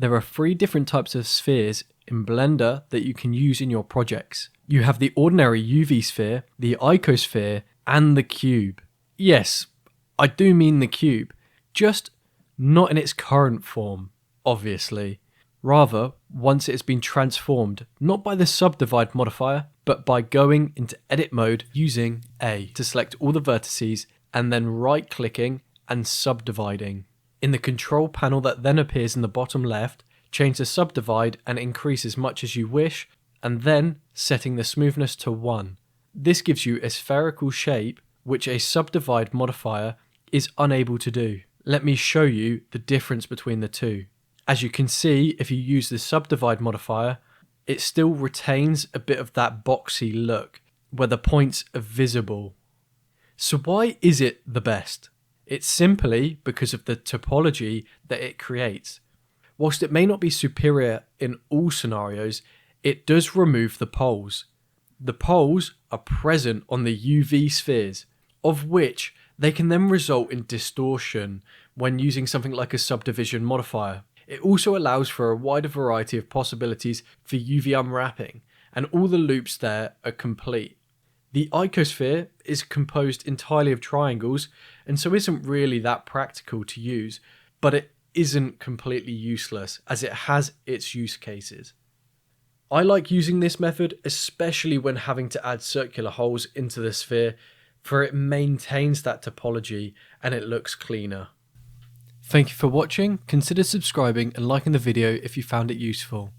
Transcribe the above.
There are 3 different types of spheres in Blender that you can use in your projects. You have the ordinary UV sphere, the icosphere, and the cube. Yes, I do mean the cube, just not in its current form, obviously. Rather, once it has been transformed, not by the subdivide modifier, but by going into edit mode using A to select all the vertices and then right-clicking and subdividing. In the control panel that then appears in the bottom left, change the subdivide and increase as much as you wish, and then setting the smoothness to 1. This gives you a spherical shape which a subdivide modifier is unable to do. Let me show you the difference between the two. As you can see, if you use the subdivide modifier, it still retains a bit of that boxy look where the points are visible. So why is it the best? It's simply because of the topology that it creates. Whilst it may not be superior in all scenarios, it does remove the poles. The poles are present on the UV spheres, of which they can then result in distortion when using something like a subdivision modifier. It also allows for a wider variety of possibilities for UV unwrapping, and all the loops there are complete. The icosphere is composed entirely of triangles, and so isn't really that practical to use, but it isn't completely useless as it has its use cases. I like using this method, especially when having to add circular holes into the sphere, for it maintains that topology and it looks cleaner. Thank you for watching. Consider subscribing and liking the video if you found it useful.